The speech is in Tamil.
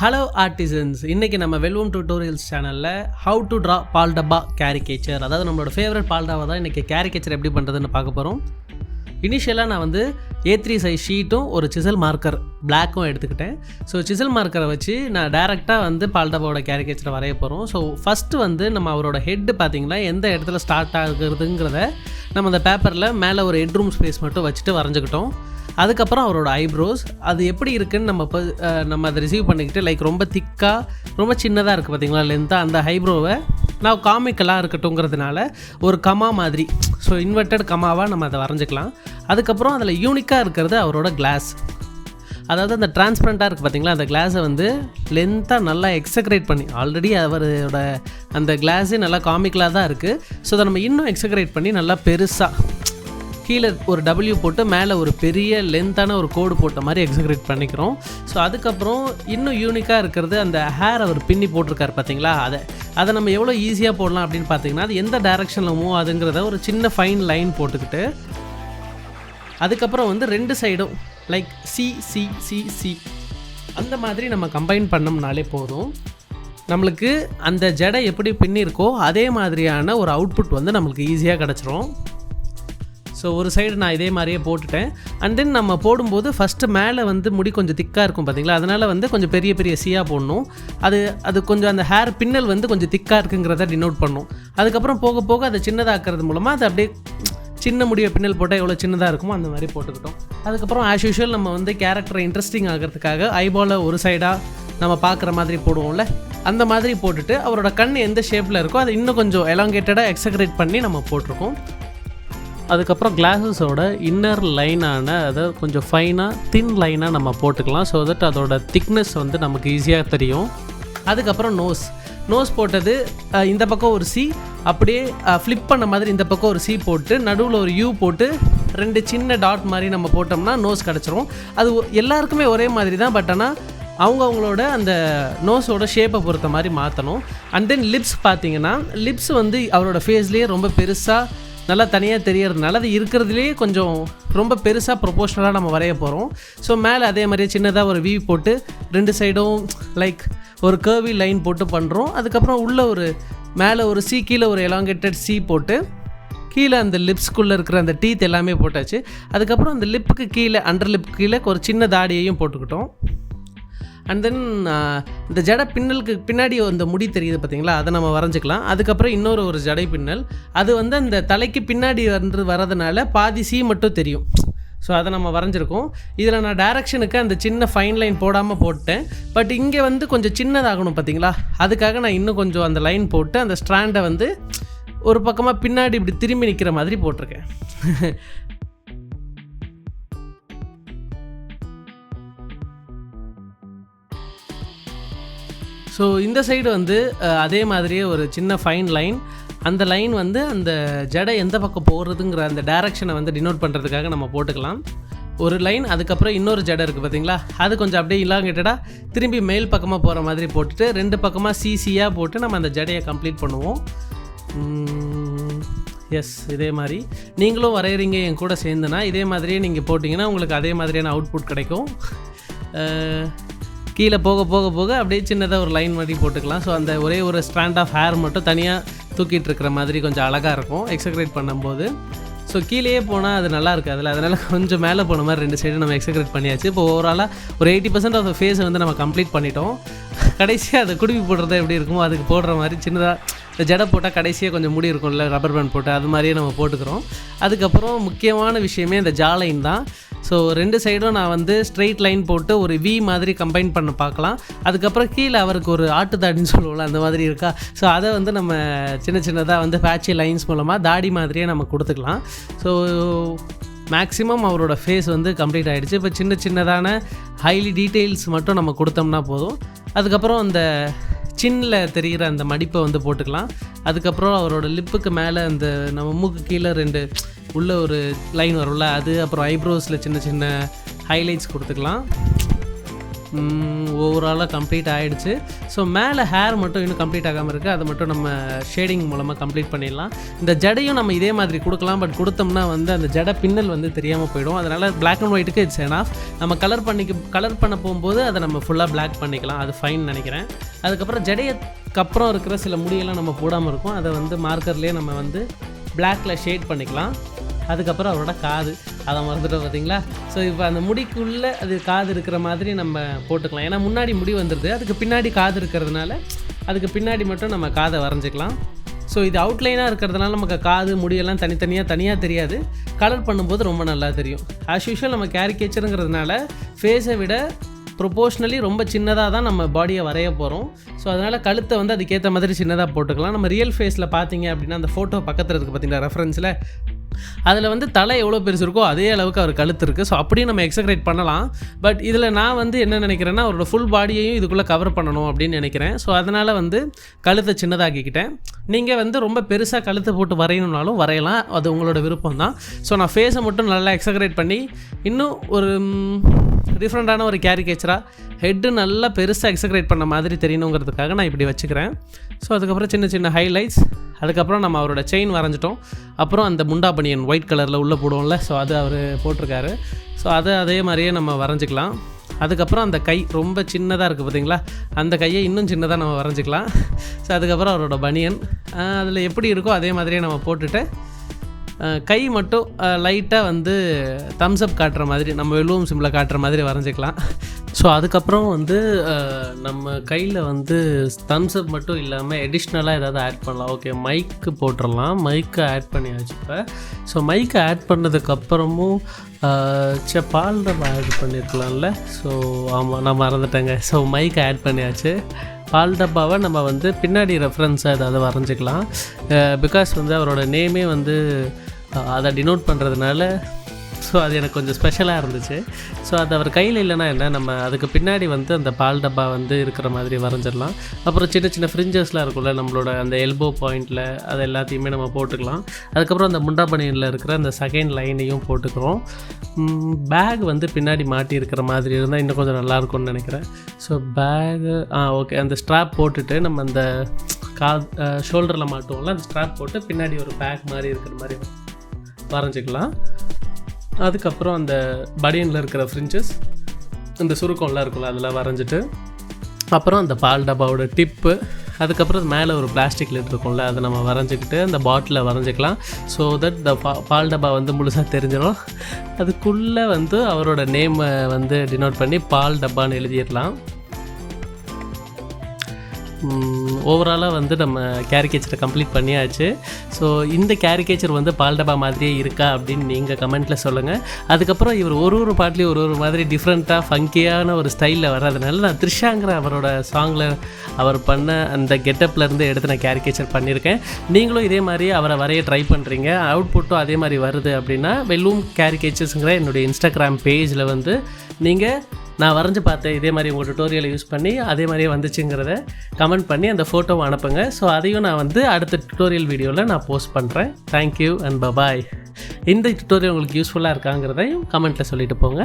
ஹலோ ஆர்டிசன்ஸ், இன்றைக்கி நம்ம வெல்வம் டியூட்டோரியல்ஸ் சேனலில் ஹவு டு ட்ரா பால் டப்பா கேரிகேச்சர், அதாவது நம்மளோட ஃபேவரட் பால் டப்பா தான் இன்றைக்கி கேரிகேச்சர் எப்படி பண்ணுறதுன்னு பார்க்க போகிறோம். இனிஷியலாக நான் வந்து A3 சைஸ் ஷீட்டும் ஒரு சிசல் மார்க்கர் பிளாக்கும் எடுத்துக்கிட்டேன். ஸோ சிசல் மார்க்கரை வச்சு நான் டேரெக்டாக வந்து பால் டப்பாவோட கேரிகேச்சரை வரைய போகிறோம். ஸோ ஃபஸ்ட்டு வந்து நம்ம அவரோட ஹெட்டு பார்த்திங்கன்னா எந்த இடத்துல ஸ்டார்ட் ஆகுறதுங்கிறத நம்ம அந்த பேப்பரில் மேலே ஒரு ஹெட்ரூம் ஸ்பேஸ் மட்டும் வச்சுட்டு வரைஞ்சிக்கிட்டோம். அதுக்கப்புறம் அவரோட ஐப்ரோஸ் அது எப்படி இருக்குதுன்னு நம்ம அதை ரிசீவ் பண்ணிக்கிட்டு, லைக் ரொம்ப திக்காக ரொம்ப சின்னதாக இருக்குது பார்த்திங்களா லென்த்தாக, அந்த ஐப்ரோவை நான் காமிக்கலாக இருக்கட்டும்ங்கிறதுனால ஒரு கமா மாதிரி, ஸோ இன்வெர்டட் கமாவாக நம்ம அதை வரைஞ்சிக்கலாம். அதுக்கப்புறம் அதில் யூனிக்காக இருக்கிறது அவரோட கிளாஸ், அதாவது அந்த டிரான்ஸ்பரண்ட்டாக இருக்குது பார்த்திங்களா, அந்த கிளாஸை வந்து லென்த்தாக நல்லா எக்ஸக்ரேட் பண்ணி, ஆல்ரெடி அவரோட அந்த கிளாஸே நல்லா காமிக்கலாக தான் இருக்குது. ஸோ அதை நம்ம இன்னும் எக்ஸக்ரேட் பண்ணி நல்லா பெருசாக கீழே ஒரு W போட்டு மேலே ஒரு பெரிய லென்த்தான ஒரு கோடு போட்ட மாதிரி எக்ஸக்ரேட் பண்ணிக்கிறோம். ஸோ அதுக்கப்புறம் இன்னும் யூனிக்காக இருக்கிறது அந்த ஹேர் அவர் பின்னி போட்டிருக்காரு பார்த்தீங்களா, அதை நம்ம எவ்வளோ ஈஸியாக போடலாம் அப்படின்னு பார்த்தீங்கன்னா, அது எந்த டைரெக்ஷனில் மூவ் ஆகுதுங்கிறத ஒரு சின்ன ஃபைன் லைன் போட்டுக்கிட்டு, அதுக்கப்புறம் வந்து ரெண்டு சைடும் லைக் சி அந்த மாதிரி நம்ம கம்பைன் பண்ணோம்னாலே போதும். நம்மளுக்கு அந்த ஜடை எப்படி பின்னிருக்கோ அதே மாதிரியான ஒரு அவுட்புட் வந்து நம்மளுக்கு ஈஸியாக கிடச்சிரும். ஸோ ஒரு சைடு நான் இதே மாதிரியே போட்டுட்டேன். அண்ட் தென் நம்ம போடும்போது ஃபஸ்ட்டு மேலே வந்து முடி கொஞ்சம் திக்காக இருக்கும் பார்த்திங்களா, அதனால் வந்து கொஞ்சம் பெரிய பெரிய சீயாக போடணும். அது கொஞ்சம் அந்த ஹேர் பின்னல் வந்து கொஞ்சம் திக்காக இருக்குங்கிறத டினோட் பண்ணும். அதுக்கப்புறம் போக போக அதை சின்னதாக்குறது மூலமாக அது அப்படியே சின்ன முடியை பின்னல் போட்டால் எவ்வளோ சின்னதாக இருக்குமோ அந்த மாதிரி போட்டுக்கிட்டோம். அதுக்கப்புறம் ஆஸ் யூஷுவல் நம்ம வந்து கேரக்டரை இன்ட்ரெஸ்டிங் ஆகிறதுக்காக ஐபாலை ஒரு சைடாக நம்ம பார்க்குற மாதிரி போடுவோம்ல, அந்த மாதிரி போட்டுட்டு அவரோட கண் எந்த ஷேப்பில் இருக்கோ அதை இன்னும் கொஞ்சம் எலாங்கேட்டடாக எக்ஸக்ரேட் பண்ணி நம்ம போட்டிருக்கோம். அதுக்கப்புறம் கிளாஸஸோட இன்னர் லைனான அதை கொஞ்சம் ஃபைனாக தின் லைனாக நம்ம போட்டுக்கலாம். ஸோ தட் அதோட திக்னஸ் வந்து நமக்கு ஈஸியாக தெரியும். அதுக்கப்புறம் நோஸ் போட்டது இந்த பக்கம் ஒரு சி, அப்படியே ஃப்ளிப் பண்ண மாதிரி இந்த பக்கம் ஒரு சி போட்டு நடுவில் ஒரு யூ போட்டு ரெண்டு சின்ன டாட் மாதிரி நம்ம போட்டோம்னா நோஸ் கிடச்சிரும். அது எல்லாருக்குமே ஒரே மாதிரி தான், பட் ஆனால் அவங்களோட அந்த நோஸோட ஷேப்பை பொறுத்த மாதிரி மாற்றணும். அண்ட் தென் லிப்ஸ் பார்த்திங்கன்னா, லிப்ஸ் வந்து அவரோட ஃபேஸ்லேயே ரொம்ப பெருசாக நல்லா தனியாக தெரியறதுனால அது இருக்கிறதுலே கொஞ்சம் ரொம்ப பெருசாக ப்ரொபோஷ்னலாக நம்ம வரைய போகிறோம். ஸோ மேலே அதே மாதிரியே சின்னதாக ஒரு வி போட்டு ரெண்டு சைடும் லைக் ஒரு கர்வி லைன் போட்டு பண்ணுறோம். அதுக்கப்புறம் உள்ளே ஒரு மேலே ஒரு சி, கீழே ஒரு எலாங்கேட்டட் சி போட்டு கீழே அந்த லிப்ஸ்குள்ளே இருக்கிற அந்த டீத் எல்லாமே போட்டாச்சு. அதுக்கப்புறம் அந்த லிப்புக்கு கீழே அண்டர் லிப்புக்கு கீழே ஒரு சின்ன தாடியையும் போட்டுக்கிட்டோம். அண்ட் தென் இந்த ஜடை பின்னலுக்கு பின்னாடி அந்த முடி தெரியுது பார்த்திங்களா, அதை நம்ம வரைஞ்சிக்கலாம். அதுக்கப்புறம் இன்னொரு ஜடை பின்னல், அது வந்து அந்த தலைக்கு பின்னாடி வரதுனால பாதி சி மட்டும் தெரியும். ஸோ அதை நம்ம வரைஞ்சிருக்கோம். இதில் நான் டைரக்ஷனுக்கு அந்த சின்ன ஃபைன் லைன் போடாமல் போட்டேன், பட் இங்கே வந்து கொஞ்சம் சின்னதாகணும் பார்த்திங்களா, அதுக்காக நான் இன்னும் கொஞ்சம் அந்த லைன் போட்டு அந்த ஸ்ட்ராண்டை வந்து ஒரு பக்கமாக பின்னாடி இப்படி திரும்பி நிற்கிற மாதிரி போட்டிருக்கேன். ஸோ இந்த சைடு வந்து அதே மாதிரியே ஒரு சின்ன ஃபைன் லைன், அந்த லைன் வந்து அந்த ஜடை எந்த பக்கம் போகிறதுங்கிற அந்த டைரக்ஷனை வந்து டினோட் பண்ணுறதுக்காக நம்ம போட்டுக்கலாம் ஒரு லைன். அதுக்கப்புறம் இன்னொரு ஜடை இருக்குது பார்த்திங்களா, அது கொஞ்சம் அப்படியே இல்லாங்கட்டடாக திரும்பி மேல் பக்கமாக போகிற மாதிரி போட்டுட்டு ரெண்டு பக்கமாக சிசியாக போட்டு நம்ம அந்த ஜடையை கம்ப்ளீட் பண்ணுவோம். எஸ், இதே மாதிரி நீங்களும் வரைகிறீங்க என் கூட சேர்ந்துனா இதே மாதிரியே நீங்கள் போட்டிங்கன்னா உங்களுக்கு அதே மாதிரியான அவுட்புட் கிடைக்கும். கீழே போக போக போக அப்படியே சின்னதாக ஒரு லைன் மாதிரி போட்டுக்கலாம். ஸோ அந்த ஒரே ஒரு ஸ்ட்ராண்ட் ஆஃப் ஹேர் மட்டும் தனியாக தூக்கிட்டு இருக்கிற மாதிரி கொஞ்சம் அழகாக இருக்கும் எக்ஸக்ரேட் பண்ணும்போது. ஸோ கீழேயே போனால் அது நல்லா இருக்குது அதனால் கொஞ்சம் மேலே போன மாதிரி ரெண்டு சைடு நம்ம எக்ஸக்ரேட் பண்ணியாச்சு. இப்போ ஓவராலாக ஒரு 80% ஆஃப் த ஃபேஸை வந்து நம்ம கம்ப்ளீட் பண்ணிட்டோம். கடைசியாக அதை குடுமி போடுறது எப்படி இருக்குமோ அதுக்கு போடுற மாதிரி சின்னதாக இந்த ஜடை போட்டால் கடைசியாக கொஞ்சம் முடி இருக்கும்ல, ரப்பர் பேண்ட் போட்டு அது மாதிரியே நம்ம போட்டுக்கிறோம். அதுக்கப்புறம் முக்கியமான விஷயமே இந்த ஜா லைன் தான். ஸோ ரெண்டு சைடும் நான் வந்து ஸ்ட்ரெயிட் லைன் போட்டு ஒரு வி மாதிரி கம்பைன் பண்ண பார்க்கலாம். அதுக்கப்புறம் கீழே அவருக்கு ஒரு ஆட்டுத்தாடின்னு சொல்லுவோம்ல, அந்த மாதிரி இருக்கா. ஸோ அதை வந்து நம்ம சின்னதாக வந்து பேட்சி லைன்ஸ் மூலமாக தாடி மாதிரியே நம்ம கொடுத்துக்கலாம். ஸோ மேக்ஸிமம் அவரோட ஃபேஸ் வந்து கம்ப்ளீட் ஆகிடுச்சு. இப்போ சின்னதான ஹைலி டீட்டெயில்ஸ் மட்டும் நம்ம கொடுத்தோம்னா போதும். அதுக்கப்புறம் அந்த சின்னில் தெரிகிற அந்த மடிப்பை வந்து போட்டுக்கலாம். அதுக்கப்புறம் அவரோட லிப்புக்கு மேலே அந்த நம்ம மூக்கு கீழே ரெண்டு உள்ள ஒரு லைன் வரும்ல அது, அப்புறம் ஐப்ரோஸில் சின்ன ஹைலைட்ஸ் கொடுத்துக்கலாம். ஓவராலாக கம்ப்ளீட் ஆகிடுச்சு. ஸோ மேலே ஹேர் மட்டும் இன்னும் கம்ப்ளீட் ஆகாமல் இருக்குது, அதை மட்டும் நம்ம ஷேடிங் மூலமாக கம்ப்ளீட் பண்ணிடலாம். இந்த ஜடையும் நம்ம இதே மாதிரி கொடுக்கலாம், பட் கொடுத்தோம்னா வந்து அந்த ஜடை பின்னல் வந்து தெரியாமல் போயிடும். அதனால் பிளாக் அண்ட் ஒயிட்டுக்கு இட்ஸ் எனாஃப். நம்ம கலர் பண்ண போகும்போது அதை நம்ம ஃபுல்லாக பிளாக் பண்ணிக்கலாம், அது ஃபைன் நினைக்கிறேன். அதுக்கப்புறம் ஜடையக்கப்புறம் இருக்கிற சில முடியெல்லாம் நம்ம போடாமல் இருக்கும், அதை வந்து மார்க்கர்லேயே நம்ம வந்து பிளாக்கில் ஷேட் பண்ணிக்கலாம். அதுக்கப்புறம் அவரோட காது, அதை மறந்துட்டோம் பார்த்தீங்களா. ஸோ இப்போ அந்த முடிக்குள்ளே அது காது இருக்கிற மாதிரி நம்ம போட்டுக்கலாம். ஏன்னா முன்னாடி முடி வந்துடுது, அதுக்கு பின்னாடி காது இருக்கிறதுனால அதுக்கு பின்னாடி மட்டும் நம்ம காதை வரைஞ்சிக்கலாம். ஸோ இது அவுட்லைனாக இருக்கிறதுனால நமக்கு காது முடியெல்லாம் தனியாக தெரியாது, கலர் பண்ணும்போது ரொம்ப நல்லா தெரியும். ஆஸ் யூஷுவல் நம்ம கேரிகேச்சருங்கிறதுனால ஃபேஸை விட ப்ரொபோஷ்னலி ரொம்ப சின்னதாக தான் நம்ம பாடியை வரைய போகிறோம். ஸோ அதனால் கழுத்தை வந்து அதுக்கேற்ற மாதிரி சின்னதாக போட்டுக்கலாம். நம்ம ரியல் ஃபேஸில் பார்த்தீங்க அப்படின்னா அந்த ஃபோட்டோ பக்கத்தில் இருக்குது பார்த்தீங்களா ரெஃபரன்ஸில், அதில் வந்து தலை எவ்வளோ பெருசு இருக்கோ அதே அளவுக்கு அவர் கழுத்து இருக்குது. ஸோ அப்படியே நம்ம எக்ஸக்ரேட் பண்ணலாம். பட் இதில் நான் வந்து என்ன நினைக்கிறேன்னா அவரோட ஃபுல் பாடியையும் இதுக்குள்ளே கவர் பண்ணணும் அப்படின்னு நினைக்கிறேன். ஸோ அதனால் வந்து கழுத்தை சின்னதாக்கிக்கிட்டேன். நீங்கள் வந்து ரொம்ப பெருசாக கழுத்தை போட்டு வரையணும்னாலும் வரையலாம், அது உங்களோட விருப்பம் தான். ஸோ நான் ஃபேஸை மட்டும் நல்லா எக்ஸக்ரேட் பண்ணி இன்னும் ஒரு டிஃப்ரெண்ட்டான ஒரு கேரிகேச்சராக ஹெட்டு நல்லா பெருசாக எக்ஸக்ரேட் பண்ண மாதிரி தெரியணுங்கிறதுக்காக நான் இப்படி வச்சுக்கிறேன். ஸோ அதுக்கப்புறம் சின்ன சின்ன ஹைலைட்ஸ், அதுக்கப்புறம் நம்ம அவரோட செயின் வரைஞ்சிட்டோம். அப்புறம் அந்த முண்டா பனியன் ஒயிட் கலரில் உள்ளே போடுவோம்ல, ஸோ அது அவர் போட்டிருக்காரு. ஸோ அதே மாதிரியே நம்ம வரைஞ்சிக்கலாம். அதுக்கப்புறம் அந்த கை ரொம்ப சின்னதாக இருக்குது பார்த்தீங்களா, அந்த கையை இன்னும் சின்னதாக நம்ம வரைஞ்சிக்கலாம். ஸோ அதுக்கப்புறம் அவரோட பனியன் அதில் எப்படி இருக்கோ அதே மாதிரியே நம்ம போட்டுட்டு கை மட்டும் லைட்டாக வந்து தம்ஸ் அப் காட்டுற மாதிரி, நம்ம வெல்லும் சிம்பிளை காட்டுற மாதிரி வரைஞ்சிக்கலாம். ஸோ அதுக்கப்புறம் வந்து நம்ம கையில் வந்து தம்ஸ் அப் மட்டும் இல்லாமல் எடிஷ்னலாக ஏதாவது ஆட் பண்ணலாம். ஓகே, மைக்கு போட்டுடலாம். மைக்கை ஆட் பண்ணியாச்சு இப்போ. ஸோ மைக்கை ஆட் பண்ணதுக்கப்புறமும் பால் டப்பா ஆட் பண்ணியிருக்கலாம்ல. ஸோ ஆமாம், நான் மறந்துட்டேங்க. ஸோ மைக்கை ஆட் பண்ணியாச்சு. பால் டப்பாவை நம்ம வந்து பின்னாடி ரெஃபரன்ஸாக ஏதாவது வரைஞ்சிக்கலாம். பிகாஸ் வந்து அவரோட நேமே வந்து அதை டினோட் பண்ணுறதுனால ஸோ அது எனக்கு கொஞ்சம் ஸ்பெஷலாக இருந்துச்சு. ஸோ அது அவர் கையில் இல்லைனா என்ன, நம்ம அதுக்கு பின்னாடி வந்து அந்த பால் டப்பா வந்து இருக்கிற மாதிரி வரைஞ்சிடலாம். அப்புறம் சின்ன சின்ன ஃப்ரிஞ்சஸ்லாம் இருக்கும்ல நம்மளோட அந்த எல்போ பாயிண்டில், அது எல்லாத்தையுமே நம்ம போட்டுக்கலாம். அதுக்கப்புறம் அந்த முண்டா பனியனில் இருக்கிற அந்த செகண்ட் லைனையும் போட்டுக்கிறோம். பேக் வந்து பின்னாடி மாட்டி இருக்கிற மாதிரி இருந்தால் இன்னும் கொஞ்சம் நல்லாயிருக்கும்னு நினைக்கிறேன். ஸோ பேகு ஓகே, அந்த ஸ்ட்ராப் போட்டுட்டு நம்ம அந்த ஷோல்டரில் மாட்டுவோம்ல, அந்த ஸ்ட்ராப் போட்டு பின்னாடி ஒரு பேக் மாதிரி இருக்கிற மாதிரி வரைஞ்சிக்கலாம். அதுக்கப்புறம் அந்த பனியனில் இருக்கிற ஃப்ரிஞ்சஸ், இந்த சுருக்கம்லாம் இருக்குல்ல, அதெல்லாம் வரைஞ்சிட்டு அப்புறம் அந்த பால் டப்பாவோட டிப்பு, அதுக்கப்புறம் மேலே ஒரு பிளாஸ்டிக் லிட் இருக்கும்ல, அதை நம்ம வரைஞ்சிக்கிட்டு அந்த பாட்டிலில் வரைஞ்சிக்கலாம். ஸோ தட் த பால் டப்பா வந்து முழுசாக தெரிஞ்சிடும். அதுக்குள்ளே வந்து அவரோட நேமை வந்து டினோட் பண்ணி பால் டப்பான்னு எழுதிடலாம். ஓவராலாக வந்து நம்ம கேரிகேச்சரை கம்ப்ளீட் பண்ணியாச்சு. ஸோ இந்த கேரிகேச்சர் வந்து பால் டப்பா மாதிரியே இருக்கா அப்படின்னு நீங்கள் கமெண்ட்டில் சொல்லுங்கள். அதுக்கப்புறம் இவர் ஒரு பாட்லேயும் ஒரு மாதிரி டிஃப்ரெண்ட்டாக ஃபங்கியான ஒரு ஸ்டைலில் வர்றதுனால நான் த்ரிஷாங்கிற அவரோட சாங்கில் அவர் பண்ண அந்த கெட்டப்லேருந்து எடுத்து நான் கேரிகேச்சர் பண்ணியிருக்கேன். நீங்களும் இதே மாதிரி அவரை வரைய ட்ரை பண்ணுறீங்க, அவுட்புட்டும் அதே மாதிரி வருது அப்படின்னா வெல்லும் கேரிகேச்சர்ஸுங்கிற என்னுடைய இன்ஸ்டாகிராம் பேஜில் வந்து நீங்கள் நான் வரைஞ்சி பார்த்தேன் இதே மாதிரி உங்கள் டுட்டோரியலை யூஸ் பண்ணி அதே மாதிரியே வந்துச்சுங்கிறத கமெண்ட் பண்ணி அந்த ஃபோட்டோவை அனுப்புங்க. ஸோ அதையும் நான் வந்து அடுத்த டுட்டோரியல் வீடியோவில் நான் போஸ்ட் பண்ணுறேன். Thank you and bye bye. இந்த டுட்டோரியல் உங்களுக்கு யூஸ்ஃபுல்லாக இருக்காங்கிறதையும் கமெண்ட்டில் சொல்லிட்டு போங்க.